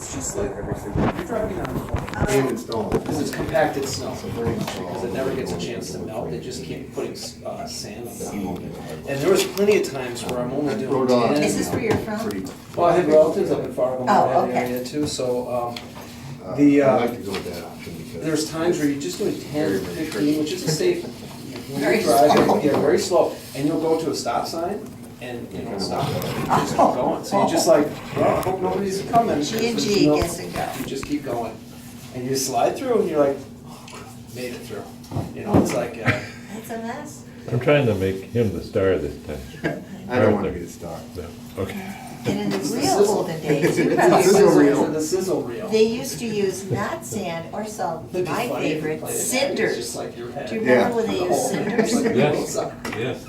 it's just like, you're driving down the road. Being installed. Because it's compacted snow, because it never gets a chance to melt, they just keep putting sand on top. And there was plenty of times where I'm only doing Rhode Island. 10. Is this where you're from? Well, I have relatives up in Fargo, Oh, that okay. area too, so, I'd the, like to go with that option because. there's times where you're just doing 10, 15, which is a safe. When Very you're driving, slow. yeah, very slow, and you'll go to a stop sign, and you don't stop, you just keep going, so you're just like, well, I hope nobody's coming. G and So, G you know, gets to go. You just keep going, and you slide through, and you're like, oh, made it through, you know, it's like, It's a mess. I'm trying to make him the star this time. I don't want to be the star. No, okay. And in the It's the real sizzle. olden days, it's you the probably, sizzle sizzle reel. the sizzle reel. they used to use not sand or salt, It'd be my funny if you favorite, played it back, it's cinders. just like your head. Do you Yeah. remember when they used Oh, cinders? it's like Yes. those, Yes.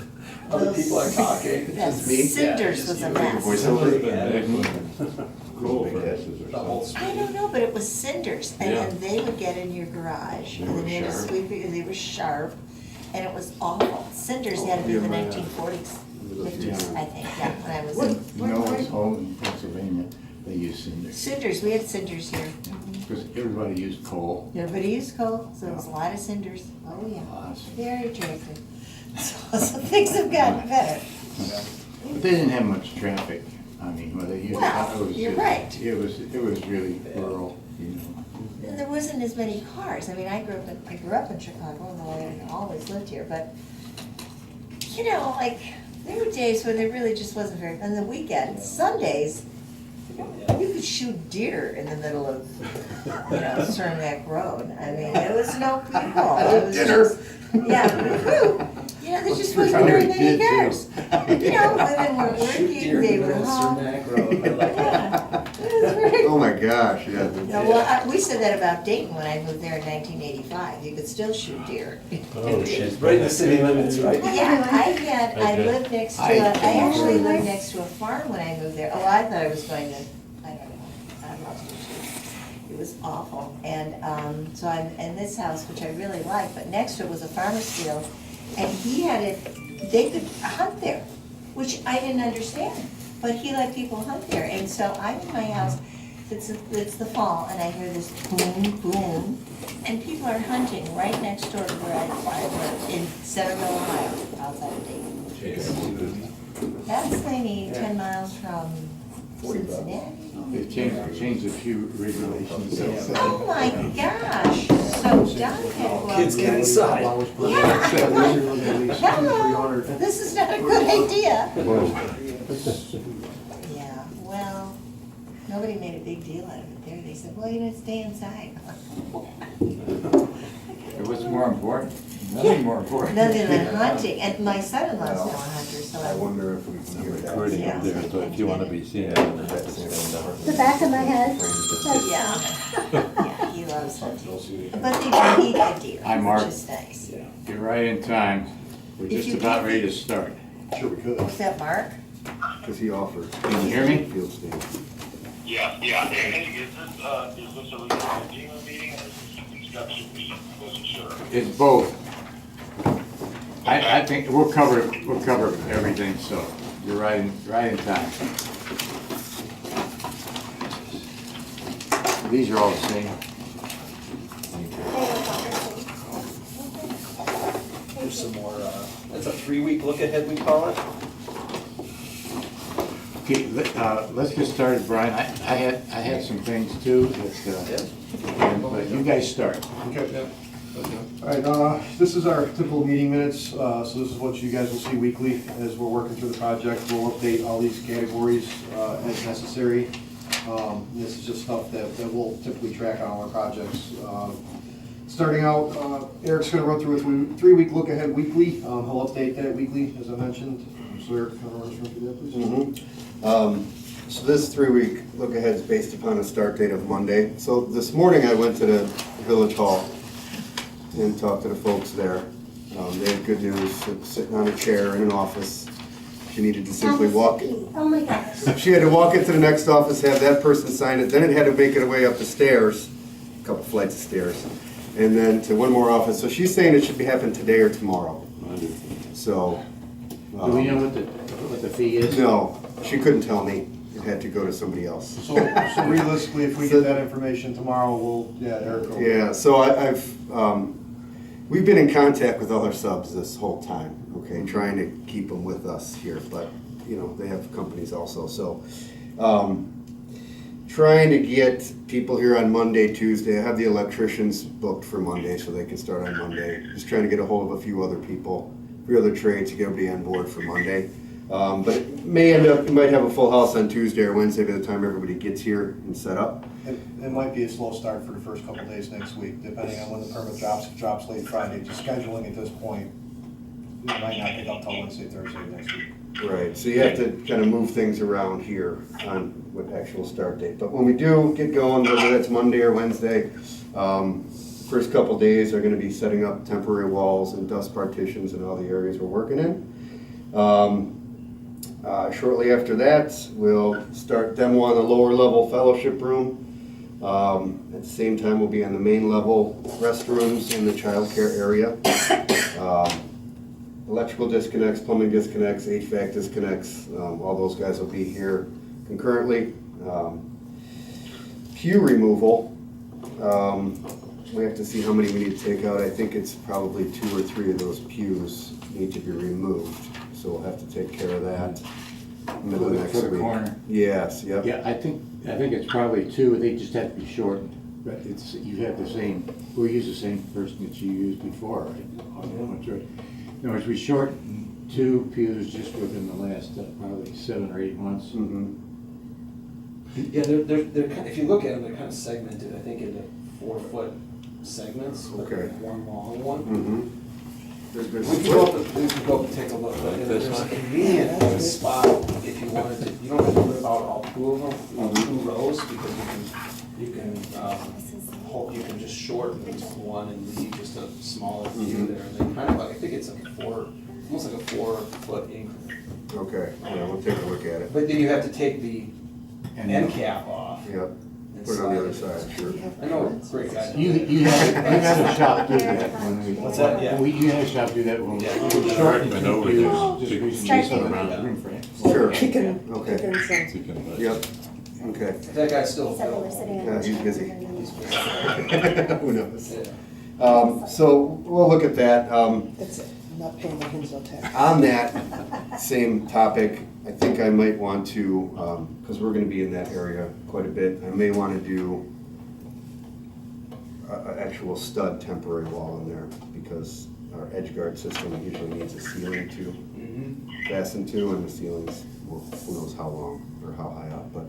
Other people are talking, it's That just me. cinders Yeah, was a just mess. voice That would have Yeah. been excellent. Cool for S's or The whole something. I don't know, but it was cinders, and Yeah. then they would get in your garage, They and were then you had to sharp. sweep it, and they were sharp, and it was awful. Cinders had to be Yeah, the my, 1940s, was a 50s, few. I think, yeah, when I was What, in. you know, it's home in Pennsylvania, they use cinders, Cinders, we had cinders here. because everybody used coal. Everybody used coal, so there was a lot of cinders. Oh, yeah, Awesome. very attractive. So things have gotten better. But they didn't have much traffic, I mean, where they used. Well, it was you're just- right. It was really rural, you know. And there wasn't as many cars. I mean, I grew up in Chicago, and I always lived here, but, you know, like, there were days when there really just wasn't very, on the weekends, Sundays, you could shoot deer in the middle of, you know, Cermak Road. I mean, there was no people. It was Dinner. just- Yeah, whew. You know, there just wasn't Probably very many did, too. cars. You know, women were Shoot working, deer in they the were middle of home. Cermak Road, I like that. Yeah, it was very Oh my gosh, yeah. no, well, we said that about Dayton when I moved there in 1985. You could still shoot deer. Oh, shit. Right in the city limits, right? Yeah, I Okay. lived next to, I I actually lived next to a farm when I moved there. Oh, I thought I was going to, I don't know, I lost my shoes. It was awful. And so I'm in this house, which I really like, but next to it was a farmer's field. And he had it, they could hunt there, which I didn't understand. But he let people hunt there. And so I'm in my house, it's the fall, and I hear this boom, boom. And people are hunting right next door to where I live in Centerville, Ohio, outside of Dayton. That's maybe 10 miles from Cincinnati. They changed a few regulations. Oh my gosh, so Don had to go out. Kids get inside. Yeah. Hello, this is not a good idea. Yeah, well, nobody made a big deal out of it there. They said, well, you know, stay inside. It was more important, nothing more important. Nothing than hunting, and my son-in-law's now a hunter, so I I wonder if we can hear that. Recording up there, so if you want to be seen, you're gonna have to stand up. The back of my head. Yeah, he loves hunting. But they do eat the deer, Hi, Mark. which is nice. Yeah. You're right in time. We're If just you about can't- ready to start. Sure we could, What's that, Mark? because he offered. Can you hear me? Field stand. Yeah. Hey, is this a FEMA meeting or is this a construction meeting? I wasn't sure. It's both. I think we'll cover everything, so you're right in time. These are all the same. There's some more, that's a 3-week look ahead, we call it. Okay, let's get started, Brian. I had some things too, but you guys start. Okay. All right, this is our typical meeting minutes, so this is what you guys will see weekly as we're working through the project. We'll update all these categories as necessary. This is just stuff that we'll typically track on all our projects. Starting out, Eric's gonna run through a 3-week look ahead weekly. He'll update that weekly, as I mentioned. So Eric, can I run through that, please? So this 3-week look ahead is based upon a start date of Monday. So this morning I went to the Village Hall and talked to the folks there. They had good news, sitting on a chair in an office. She needed to simply walk. Oh my gosh. She had to walk into the next office, have that person sign it, then it had to make it way up the stairs, a couple flights of stairs, and then to one more office. So she's saying it should be happening today or tomorrow. So. Do we know what the fee is? No, she couldn't tell me. it had to go to somebody else. So realistically, if we get that information tomorrow, we'll, Eric will. Yeah, so we've been in contact with other subs this whole time, okay, trying to keep them with us here, but, they have companies also, so, trying to get people here on Monday, Tuesday. I have the electricians booked for Monday, so they can start on Monday. Just trying to get a hold of a few other people, few other trades to get everybody on board for Monday. But it may end up, you might have a full house on Tuesday or Wednesday by the time everybody gets here and set up. It might be a slow start for the first couple of days next week, depending on when the permit drops. If it drops late Friday, just scheduling at this point, it might not pick up till Wednesday, Thursday next week. Right, so you have to kind of move things around here on what actual start date. But when we do get going, whether that's Monday or Wednesday, first couple days are gonna be setting up temporary walls and dust partitions in all the areas we're working in. Shortly after that, we'll start demo on the lower level fellowship room. At the same time, we'll be on the main level restrooms in the childcare area. Electrical disconnects, plumbing disconnects, HVAC disconnects, all those guys will be here concurrently. Pew removal, we have to see how many we need to take out. I think it's probably 2 or 3 of those pews need to be removed, so we'll have to take care of that middle of next week. For the corner. Yes, yep. Yeah, I think it's probably 2, they just have to be shortened. But you have the same, we use the same person that you used before, right? In other words, we shortened 2 pews just within the last probably 7 or 8 months. Mhm. Yeah, they're kind of, if you look at them, they're kind of segmented, I think, into 4-foot segments, with Okay. one long one. Mhm. There's been We can go up and take a look, but there's a convenient spot if you wanted to, you don't have to worry about all 2 of them, all 2 rows, because you can just shorten one and leave just a smaller view there, and then kind of like, I think it's almost like a 4-foot increment. Okay, yeah, we'll take a look at it. But then you have to take the And end cap off. Yep, and put it on the other slide side, it. sure. I know, it's great guy. You had a shop do that when we. What's that? Yeah. You had a shop do that when we Yeah. shortened Been 2 over pews, there. just recently, Start so with- around the room frame. Sure, Chicken, okay, chicken, yep, okay. That guy's still except that we're available. sitting on. Yeah, he's busy. He's busy. Who knows? Yeah. So we'll look at that. That's it, I'm not paying the Hinsdale tax. On that same topic, I think I might want to, because we're gonna be in that area quite a bit, I may want to do an actual stud temporary wall in there, because our edge guard system usually needs a ceiling to fasten to, and the ceiling's, well, who knows how long or how high up, but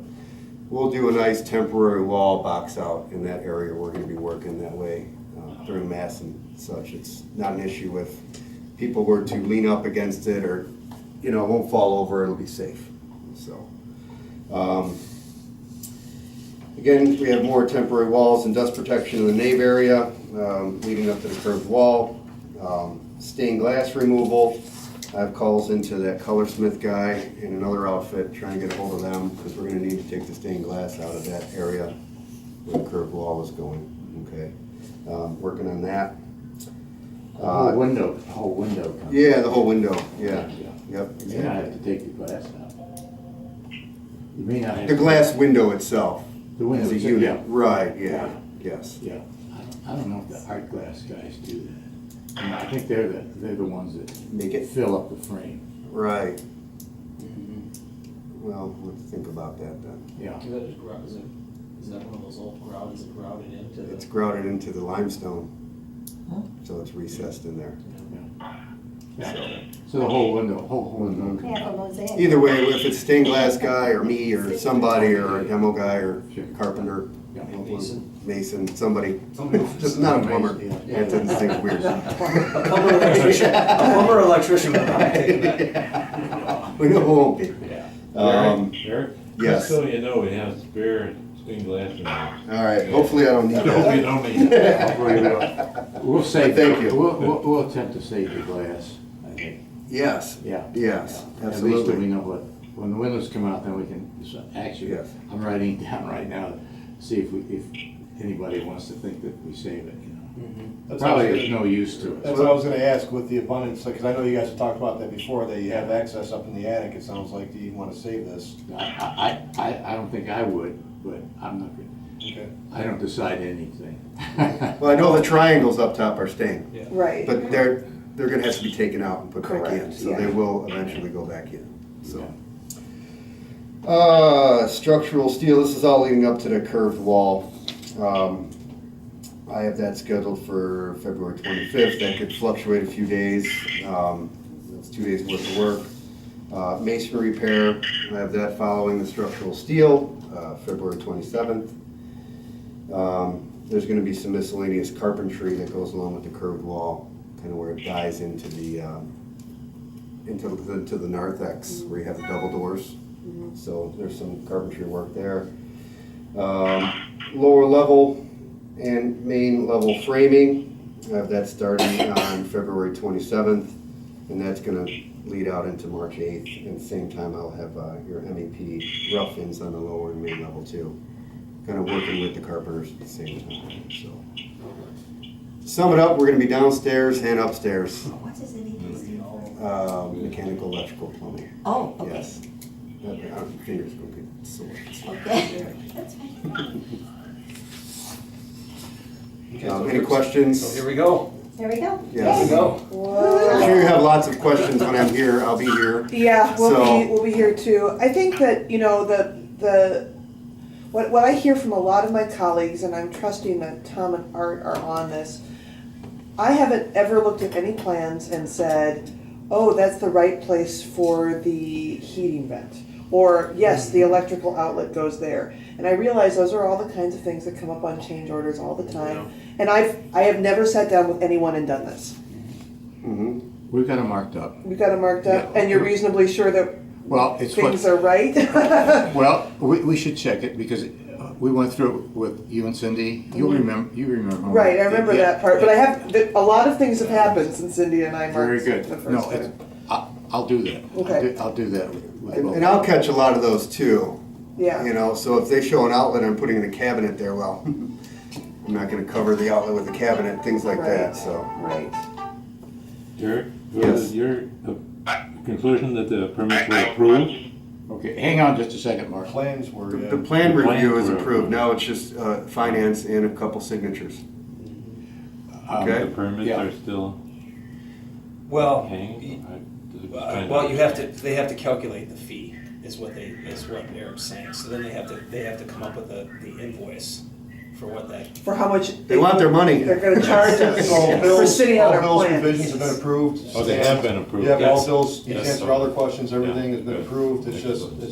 we'll do a nice temporary wall box out in that area. We're gonna be working that way during mass and such. It's not an issue if people were to lean up against it, or, it won't fall over, it'll be safe, so. Again, we have more temporary walls and dust protection in the nave area, leading up to the curved wall. Stained glass removal. I have calls into that Colorsmith guy in another outfit, trying to get a hold of them, because we're gonna need to take the stained glass out of that area where the curved wall is going, okay? Working on that. The whole window comes. Yeah, the whole window, yeah, yep, You may not exactly. have to take the glass out. You may not have. The to- glass window itself. The window As a itself, unit, yeah. right, yeah, yes. Yeah, I don't know if the art glass guys do that. I think they're the ones that Make it, fill up the frame, right. Well, let's think about that then. yeah. Is that just is that one of those old grouts, is it grouted into the? It's grouted into the limestone, so it's recessed in there. Yeah. So the whole window. Yeah, for mosaic. Either way, if it's stained glass guy, or me, or somebody, or a demo guy, or carpenter, Yeah. mason, somebody, just not a plumber. Yeah. Yeah, it doesn't seem weird. A plumber electrician would probably take that. We know who won't be. Yeah. Eric? Yes. Just so you know, we have spare stained glass in there. All right, hopefully I don't need No, we that. don't need it. We'll save. Thank you. We'll attempt to save the glass, I think. Yes, Yeah. yes, At least we absolutely. know when the windows come out, then we can, actually, Yes. I'm writing down right now, see if anybody wants to think that we save it, you know. That's Probably what I was there's gonna- no use to it. That's what I was gonna ask with the abundance, because I know you guys have talked about that before, that you have access up in the attic, it sounds like, do you wanna save this? I don't think I would, but I'm not, Okay. I don't decide anything. Well, I know the triangles up top are staying, Right. but they're gonna have to be taken out and put back in, Correct, so yeah. they will eventually go back in, so. Yeah. Structural steel, this is all leading up to the curved wall. I have that scheduled for February 25th, that could fluctuate a few days. That's 2 days worth of work. Masonry repair, I have that following the structural steel, February 27th. There's gonna be some miscellaneous carpentry that goes along with the curved wall, kind of where it dies into the, into the narthex, where you have the double doors. So there's some carpentry work there. Lower level and main level framing, I have that starting on February 27th, and that's gonna lead out into March 8th. And at the same time, I'll have your MEP rough-ins on the lower and main level too. Kind of working with the carpenters at the same time, so. To sum it up, we're gonna be downstairs and upstairs, What does it even stand for? mechanical, electrical, plumbing, Oh, okay, yes. Your fingers go get sore. okay, that's fine. Any questions? So here we go. There we go. Yes. Here we go. I'm sure you have lots of questions when I'm here, I'll be here. Yeah, So- we'll be here too. I think that, you know, what I hear from a lot of my colleagues, and I'm trusting that Tom and Art are on this, I haven't ever looked at any plans and said, oh, that's the right place for the heating vent. Or, yes, the electrical outlet goes there. And I realize those are all the kinds of things that come up on change orders all the time. And I have never sat down with anyone and done this. Mhm. We've got them marked up. We've got it marked up, and you're reasonably sure that Well, it's what, things are right? well, we should check it because we went through it with you and Cindy. You remember. Right, I remember Yeah. that part, but a lot of things have happened since Cindy and I Very marked good. the No, first it's, time. I'll do that. Okay. I'll do that with both. And I'll catch a lot of those too, you Yeah, know, so if they show an outlet and I'm putting in a cabinet there, well, I'm not gonna cover the outlet with the cabinet, things like that, so. right. Derek, Yes. was your conclusion that the I permits were have a approved? question. Okay, hang on just a second, Mark. Plans were, yeah. The plan The plans review is were approved, approved. now it's just finance and a couple signatures. Okay. The permits Yeah. are still Well, hanging? well, they have to calculate the fee, is what Eric's saying. So then they have to come up with the invoice for what that. For how much They want their money. they're gonna charge us So for bills, sitting on all our bills, plans. revisions have been approved. Oh, they have been approved. Yeah, all Yes. bills, you Yes. answer all their questions, everything has been Good. approved, it's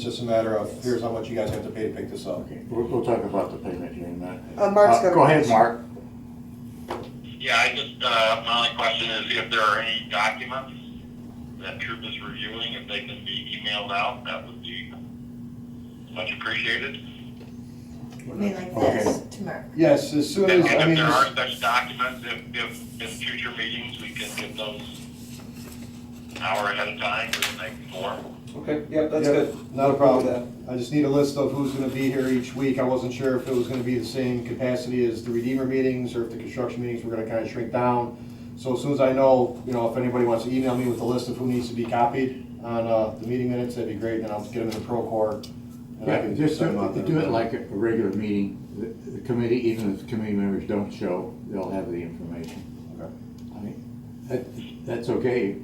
just a matter of, here's how much you guys have to pay to pick this up. Okay, we'll talk about the payment here in a minute. Mark's got a Go ahead, question. Mark. Yeah, my only question is if there are any documents that Troop is reviewing, if they can be emailed out, that would be much appreciated. I mean, like this, to Mark. Yes, as soon And as, I if mean, there are such documents, if in future meetings, we can get those an hour ahead of time or the night before. Okay, yeah, that's yeah, good. not a problem. I just need a list of who's gonna be here each week. I wasn't sure if it was gonna be the same capacity as the Redeemer meetings, or if the construction meetings were gonna kinda shrink down. So as soon as I know, you know, if anybody wants to email me with a list of who needs to be copied on, the meeting minutes, that'd be great, and I'll just get them in the Procore. and I Yeah, can just send them out do there. it like a regular meeting. The committee, even if the committee members don't show, they'll have the information. Okay. I mean, that's okay.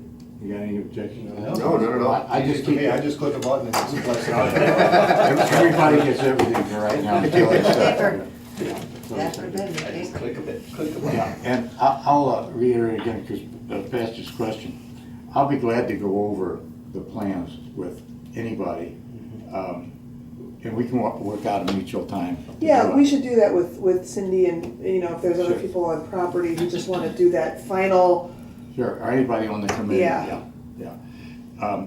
You got any objections to that? No, not at all. I just To keep, me, I just click a button and it's like, everybody gets everything for right now until it's Paper. Yeah. That's for good, paper. Click a bit, click a bit. Yeah, and I'll reiterate again, because Pastor's question, I'll be glad to go over the plans with anybody, and we can work out a mutual time. to do Yeah, it. we should do that with Cindy, and, you know, if there's other Sure. people on property who just wanna do that final, Sure, or anybody on the committee, Yeah. yeah.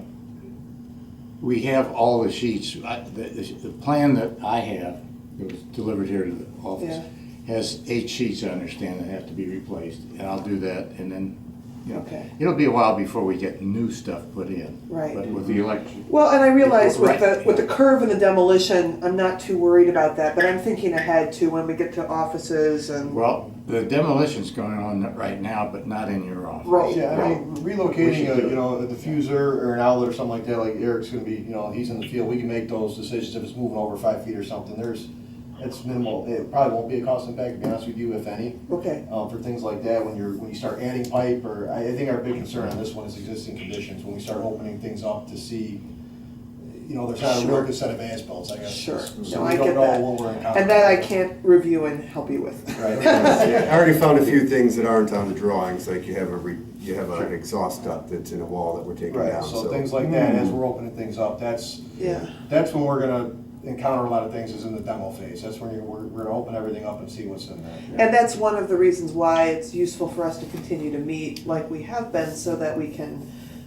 We have all the sheets, the plan that I have, that was delivered here to the office, Yeah. has 8 sheets, I understand, that have to be replaced, and I'll do that, and then you know, Okay. it'll be a while before we get new stuff put in. Right. But with the election, Well, and I realize with Right. the curve and the demolition, I'm not too worried about that, but I'm thinking ahead to when we get to offices and. well, the demolition's going on right now, but not in your office. Right. Yeah, I mean, We relocating should a, do it. you know, a diffuser or an outlet or something like that, like Eric's gonna be, you know, he's in the field, we can make those decisions if it's moving over 5 feet or something, it's minimal, it probably won't be a cost impact, to be honest with you, if any. Okay, For things like that, when you start adding pipe, or, I think our big concern on this one is existing conditions, when we start opening things up to see, you know, there's not a real good set of as-bills, I guess. Sure. So No, we I don't get know that. what we're encountering. and that I can't review and help you with. Right. I already found a few things that aren't on the drawings, like you have an exhaust duct that's in a wall that we're taking Right, down, so things like that, as we're opening things up, that's Yeah, when we're gonna encounter a lot of things is in the demo phase. That's when we're gonna open everything up and see what's in there. and that's one of the reasons why it's useful for us to continue to meet like we have been, so that we can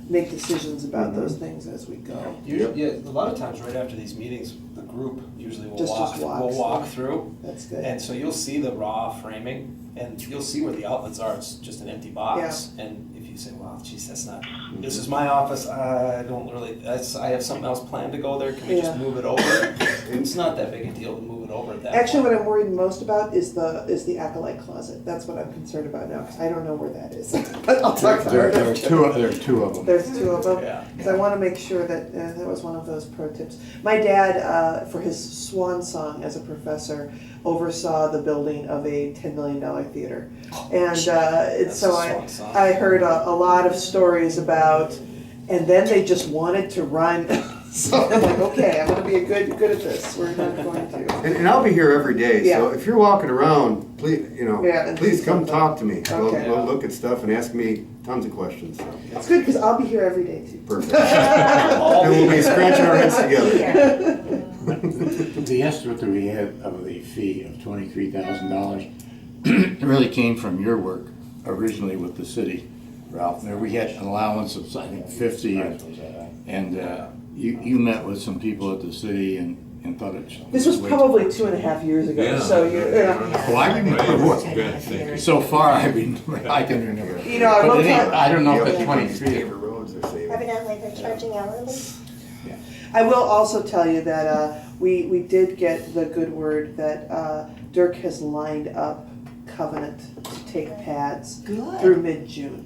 make decisions about those things as we go. Usually, yeah, a lot of times right after these meetings, the group usually will Just walk walks through. through. That's good. And so you'll see the raw framing, and you'll see where the outlets are, it's just an empty box. And if you say, well, geez, that's not, this is my office, I don't really, I have something else planned to go there, can we just Yeah. move it over? It's not that big a deal to move it over at that point. Actually, what I'm worried most about is the acolyte closet. That's what I'm concerned about now, because I don't know where that is. But I'll talk to her. There are two of them. There's two of them. Yeah. Because I want to make sure that, that was one of those pro tips. My dad, for his swan song as a professor, oversaw the building of a $10 million theater. And That's so a swan song. I heard a lot of stories about, and then they just wanted to run. So I'm like, okay, I'm going to be good at this. We're not going to. And I'll be here every day, so Yeah. if you're walking around, please, Yeah, and please see come something. talk to me. Okay. We'll look at stuff and ask me tons of questions, so, It's good because I'll be here every day too. perfect. And we'll be scratching our heads together. Yeah. The estimate that we had of the fee of $23,000 really came from your work originally with the city, Ralph. There we had an allowance of, I think, 50, and you met with some people at the city and thought it. This was probably 2.5 years ago, Yeah. so you, Well, I remember what, so far, I can remember. You know, I But will it ain't- tell- I don't know if Yeah, it's 23. Paper roads are saving. Evidently, they're charging hourly. I will also tell you that we did get the good word that Dirk has lined up Covenant to take pads Good. through mid-June.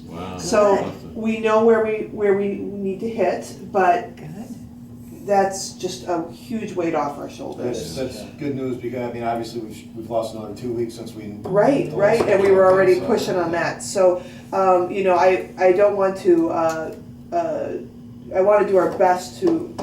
Wow. So we know where we need to hit, but Good. that's just a huge weight off our shoulders. That's good news, because, I mean, obviously, we've lost another 2 weeks since we. Right, the right, last and we were already so- pushing on that. So, you know, I don't want to, I want to do our best to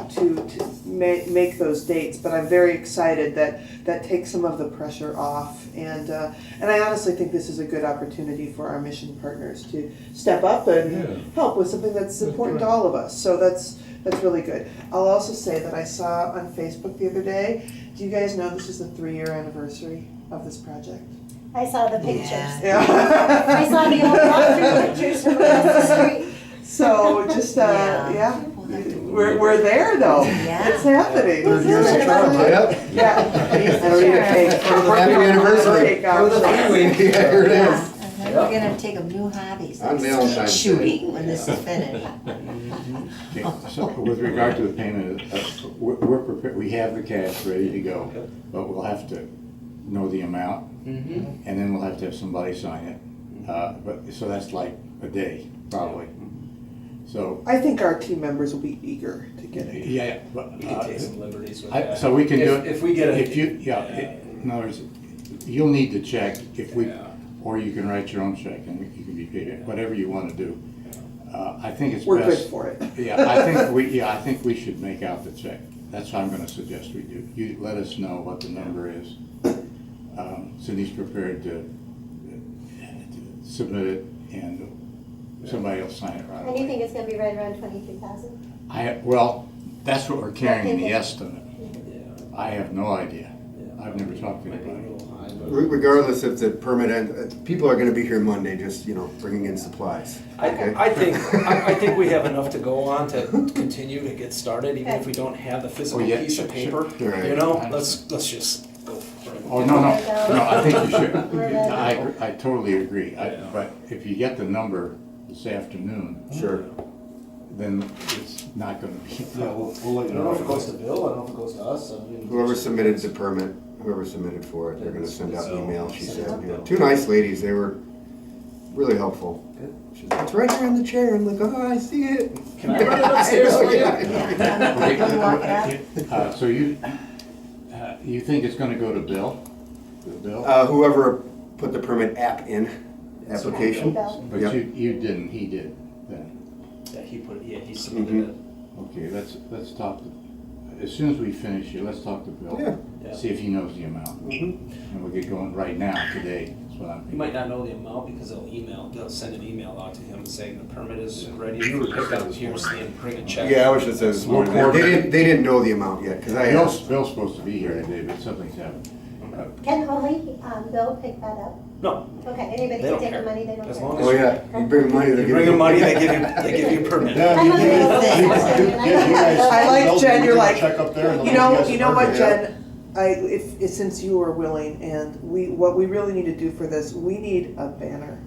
make those dates, but I'm very excited that takes some of the pressure off. And I honestly think this is a good opportunity for our mission partners to step up and help with something that's important to all of us. So that's really good. I'll also say that I saw on Facebook the other day, do you guys know this is the 3-year anniversary of this project? I saw the pictures. Yeah. I saw the old walkthrough pictures from across the street. So just, Yeah. yeah, We'll have to- we're there though. Yeah. It's happening. Third year's a charm, Yep. Yeah. I don't need a cake. Happy anniversary. Cake, actually. Yeah, here it Yeah, is. and then we're gonna take up new hobbies, On like Valentine's Day. shooting when this is finished. Okay, so with regard to the payment, we're prepared, we have the cash ready to go, but we'll have to know the amount, and then we'll have to have somebody sign it. So that's like a day, probably. So, I think our team members will be eager to get it. yeah, but, We can take some liberties with I- that. so we can do it. If we get If you, yeah, in other words, you'll need to check if we, Yeah. or you can write your own check and you can be paid, whatever you wanna do. I think it's best. We're good for it. Yeah, I think we should make out the check. That's what I'm gonna suggest we do. You let us know what the number is. Cindy's prepared to submit it, and somebody will sign it right And you away. think it's gonna be right around 23,000? Well, that's what we're carrying in the Okay. estimate. I have no idea. I've never talked to Might be a anybody. little high, but- Regardless if the permit people are gonna be here Monday, just, bringing in supplies. Okay? I think we have enough to go on to continue to get started, even if we don't have the physical Oh, yeah, piece of sure, paper. sure. Right. You know, let's just go for it. Oh, no, I think you should. We're ready. I totally agree. But if you get the number this afternoon, Sure. then it's not gonna be. Yeah, we'll let I you don't know if it know. goes to Bill, I don't know if it goes to us, I mean. Whoever submitted the permit, whoever submitted for it, they're gonna send out email, she Send it said. out. Yeah. Two nice ladies, they were really helpful. Good. She's like, it's right there in the chair. I'm like, oh, I see it. Can I run it upstairs for you? Yeah, I'm gonna walk it out. So you think it's gonna go to Bill? To Bill? Whoever put the permit app in, application. Bill. But Yep. you didn't, he did then. Yeah, he submitted it. Okay, let's talk, as soon as we finish here, let's talk to Bill. Yeah. Yeah. See if he knows the amount. Mhm. And we'll get going right now, today, that's what I'm You thinking. might not know the amount because they'll send an email out to him saying the permit is ready for pickup, here's the, and bring a check. Yeah, I was just saying this morning. They didn't know the amount yet, because I asked. Bill's supposed to be here today, but something's happened. Can only Bill pick that up? No, Okay, anybody They can don't take the care. money, they don't As care. long as Oh, yeah, you bring money, they you give bring you. them money, they give you a permit. Yeah, I'm you gonna do. go with this. You guys- I like Bill, Jen, you you're can like, check up there and You they'll know, give us you a know what, permit. Jen, since you are willing, and what we really need to do for this, we need a banner.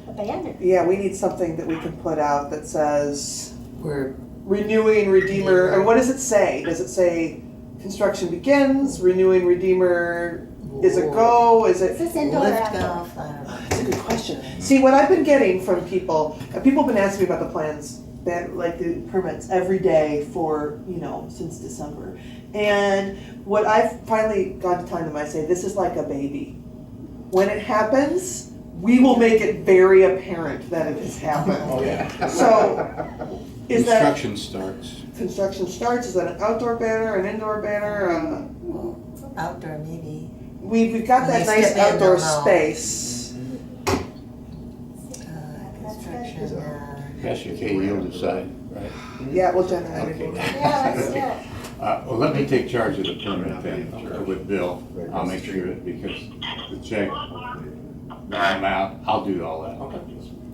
A banner. Yeah, we need something that we can put out that says We're, renewing Redeemer, or what does it say? Does it say construction begins, renewing Redeemer is a go, is Is it? this indoor or lift outdoor? off, I don't know. That's a good question. See, what I've been getting from people, people have been asking me about the plans, that, like the permits every day for, since December. And what I've finally gone to telling them, I say, this is like a baby. When it happens, we will make it very apparent that it has happened. Oh, yeah. So, is that, Construction starts. construction starts, is that an outdoor banner, an indoor banner? Outdoor maybe. We've got When that they nice step in, outdoor they'll know. space. Construction, Pastor K, you'll decide, right? Yeah, well, Jen and I Okay. will. Yeah, let's do it. Well, let me take charge of the permit then with Bill. I'll make sure that, because the check, the amount, I'll do all that. Okay.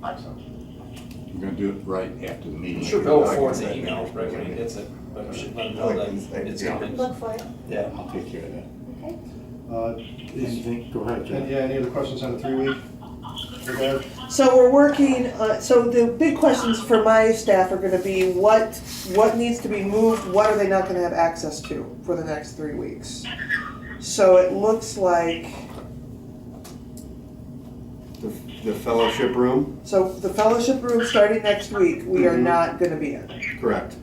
I'm gonna do it right after the meeting. I'm sure Bill will forward the email right when he gets it, but we should let him know that it's coming. Look for it, Yeah. I'll take care of that. okay? Anything, go ahead, And John. yeah, any other questions on the 3-week? Okay. So we're working, so the big questions for my staff are gonna be what needs to be moved, what are they not gonna have access to for the next 3 weeks? So it looks like, The fellowship room, so the fellowship room starting next week, we are Mhm. not gonna be in. correct.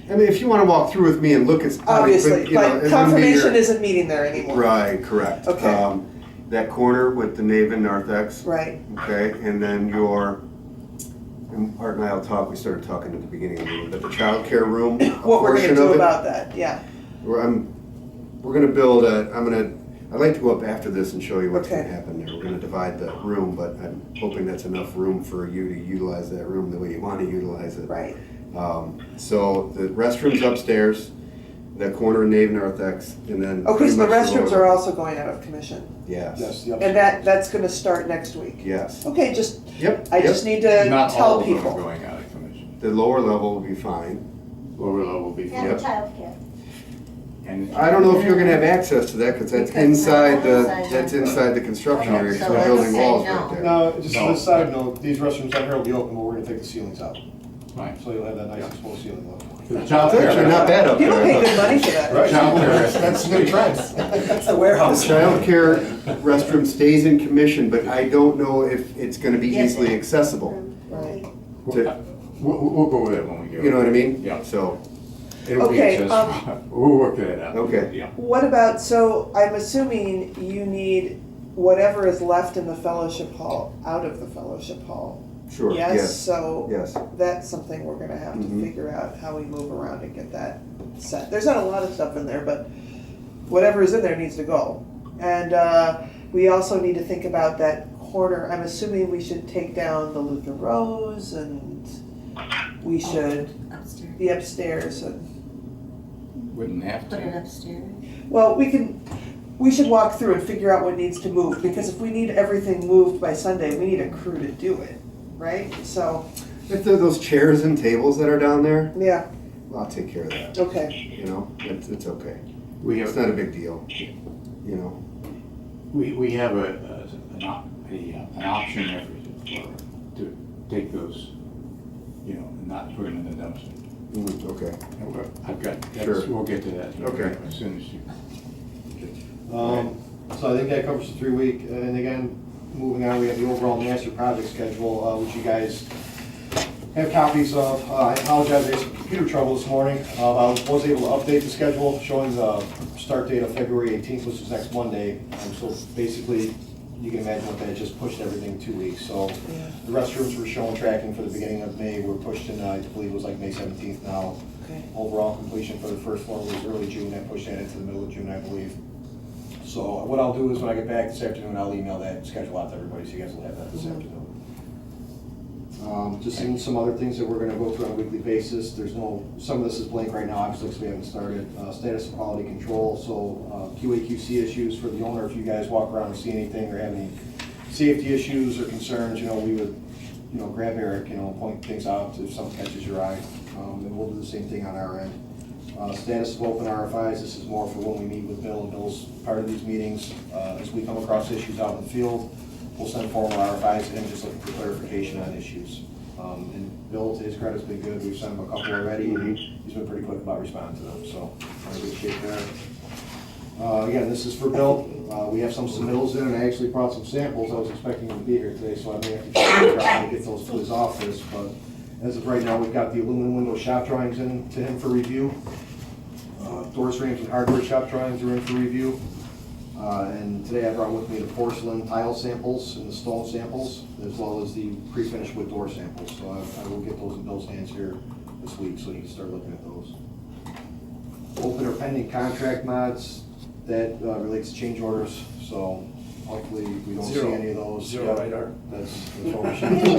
I mean, if you wanna walk through with me and look, it's. Obviously, you know, it but wouldn't be confirmation your- isn't meeting there anymore. Right, correct. Okay. That corner with the Naven narthex, Right, okay, and then and Art and I will talk, we started talking at the beginning of the meeting, but the childcare room, a what we're gonna portion do of it, about that, yeah, we're gonna build I'd like to go up after this and show you what's gonna Okay. happen there. We're gonna divide the room, but I'm hoping that's enough room for you to utilize that room the way you wanna utilize it. right. So the restrooms upstairs, that corner of Nave Narthex, and then. Okay, so the pretty much restrooms lower- are also going out of commission, Yes, Yes, the and that's gonna start next week. yes. Okay, just, Yep. I yep. just need to Not all tell of them are people. going out of commission. The lower level will be fine. Lower level will be. And Yep. childcare. And I don't know if you're gonna have access to that, because that's Because inside that's that's inside the construction Okay, area, because so we're let's building say walls no. right there. Now, just No. on a side note, these restrooms out here will be open, but we're gonna take the ceilings out. fine. So you'll have that nice exposed ceiling level. The It's actually not bad up People pay there. good money for that. Right, Childcare. that's a good trend. That's the The warehouse. childcare restroom stays in commission, but I don't know if it's gonna be Yes. easily accessible. Right. We'll go with it when we go. You know what I mean? Yeah. So, It'll be Okay, accessible. We'll work that out. Okay. Yeah. What about, so I'm assuming you need whatever is left in the fellowship hall, out of the fellowship hall. sure, Yes, yes, so yes. that's something we're gonna have to Mhm. figure out how we move around and get that set. There's not a lot of stuff in there, but whatever is in there needs to go. And, we also need to think about that corner, I'm assuming we should take down the Luther Rose and we should upstairs. be upstairs and, Wouldn't have Put it to. upstairs. well, we should walk through and figure out what needs to move, because if we need everything moved by Sunday, we need a crew to do it, right? So, If there are those chairs and tables that are down there, yeah, I'll take care of that, okay, you know, it's okay. We It's have, not a big deal, you know. we have an option there to take those, you know, and not put them in the dumpster. Okay. And I've got, Sure. we'll get to that. Okay. As soon as you. So I think that covers the 3-week, and again, moving on, we have the overall master project schedule, which you guys have copies of. I apologize, there's computer trouble this morning. I was able to update the schedule, showing the start date of February 18th, which is next Monday. So basically, you can imagine what that just pushed everything 2 weeks. So the restrooms were showing tracking for the beginning of May, we're pushed in, I believe it was like May 17th now. Okay. Overall completion for the first floor was early June, that pushed that into the middle of June, I believe. So what I'll do is when I get back this afternoon, I'll email that schedule out to everybody, so you guys will have that this afternoon. Just seeing some other things that we're gonna go through on a weekly basis. There's no, some of this is blank right now, obviously, because we haven't started. Status of quality control, so QA/QC issues for the owner. If you guys walk around and see anything or have any safety issues or concerns, you know, we would, you know, grab Eric, you know, point things out if something catches your eye. And we'll do the same thing on our end. Status of open RFIs, this is more for when we meet with Bill, and Bill's part of these meetings. As we come across issues out in the field, we'll send formal RFIs to him, just looking for clarification on issues. And Bill, to his credit, has been good, we've sent him a couple already, and he's been pretty quick about responding to them, so we're in good shape there. Again, this is for Bill, we have some submittals in, and I actually brought some samples, I was expecting him to be here today, so I may have to try to get those to his office, but as of right now, we've got the aluminum window shop drawings in to him for review. Doors, frames, and hardware shop drawings are in for review. And today I brought with me the porcelain tile samples and the stone samples, as well as the pre-finished wood door samples. So I will get those in Bill's hands here this week, so you can start looking at those. Open or pending contract mods, that relates to change orders, so hopefully we don't see any of those. Zero, Yep, right, Art? That's what we should do.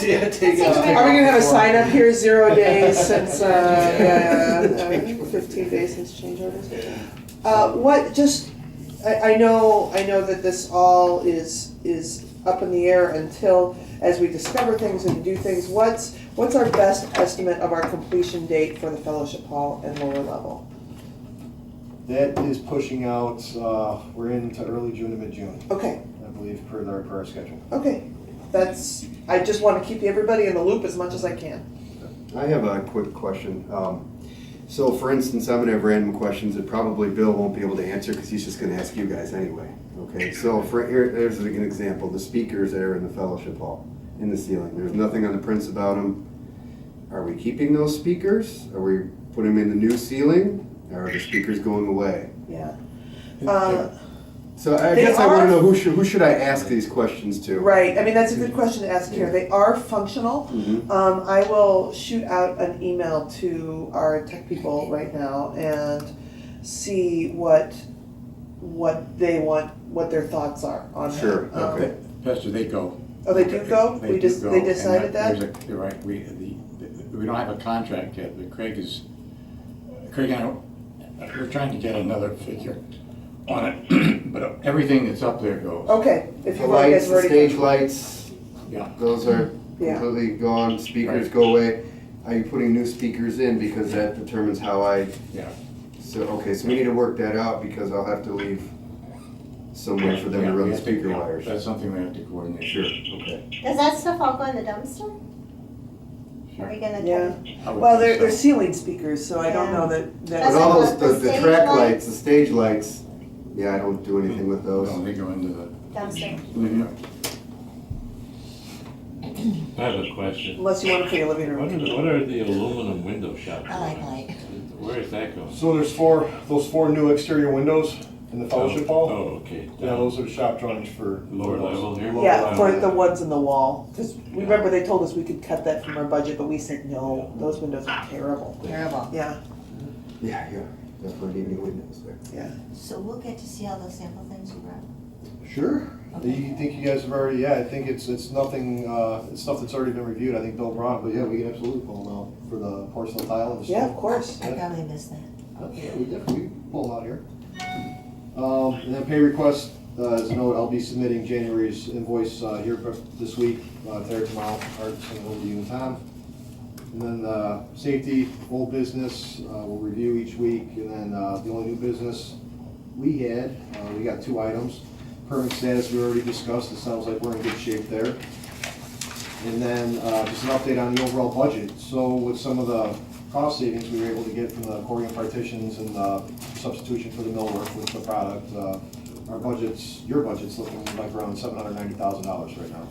Yeah, just take Are we gonna have a sign up here, 0 days since, 15 days since change orders? What, just, I know that this all is up in the air until, as we discover things and do things, what's our best estimate of our completion date for the fellowship hall and lower level? That is pushing out, we're into early June to mid-June, Okay, I believe, per our schedule. okay, I just wanna keep everybody in the loop as much as I can. I have a quick question. So for instance, I'm gonna have random questions that probably Bill won't be able to answer because he's just gonna ask you guys anyway. Okay, so here's an example, the speakers that are in the fellowship hall, in the ceiling. There's nothing on the prints about them. Are we keeping those speakers? Are we putting them in the new ceiling? Or are the speakers going away? Yeah. So I They guess I wanna are- know who should I ask these questions to? Right, I mean, that's a good question to ask here. They are functional. Mhm. I will shoot out an email to our tech people right now and see what they want, what their thoughts are on that. Sure, okay. Pastor, they go. Oh, they do go? They do go, They and decided that? You're right, we don't have a contract yet, but Craig and I, we're trying to get another figure on it, but everything that's up there goes. Okay, if The you lights, guys the already. stage lights, Yeah. those are Yeah. completely gone, speakers Right. go away. Are you putting new speakers in because that determines how Yeah. so, okay, so we need to work that out because I'll have to leave somewhere for them Yeah, to we run the have to- speaker yeah, wires. That's something we have to coordinate. Sure, okay. Does that stuff all go in the dumpster? Sure. Are we gonna? Yeah, I would well, think they're so. ceiling speakers, so I don't know that, But That's that, all like those, the the stage track lights? lights, the stage lights, yeah, I don't do anything with those. No, they go into the. Dumpster. Mhm. I have a question. unless you want it for your living What room. are the aluminum window shops? I like light. Where is that going? So there's those four new exterior windows in the fellowship hall. Oh, okay. Yeah, those are shop drawings for. Lower those. level here? Lower Yeah, level. for the ones in the wall, because remember they told us we could cut that from our budget, but we said, no, those windows are terrible. Terrible. Yeah, Yeah, definitely need new windows there. yeah. So we'll get to see all those sample things you brought. Sure. You think you guys have already, yeah, I think it's nothing, it's stuff that's already been reviewed, I think Bill brought, but yeah, we can absolutely pull them out for the porcelain tile and the Yeah, stone. of course. I probably missed that. Yeah, we definitely pull them out here. And then pay request, as a note, I'll be submitting January's invoice here this week, there tomorrow, Art, send it over to you and Tom. And then safety, old business, we'll review each week, and then the only new business we got 2 items. Permit status we already discussed, it sounds like we're in good shape there. And then just an update on the overall budget. So with some of the cost savings we were able to get from the accordion partitions and the substitution for the millwork with the product, our budget's, your budget's looking like around $790,000 right now.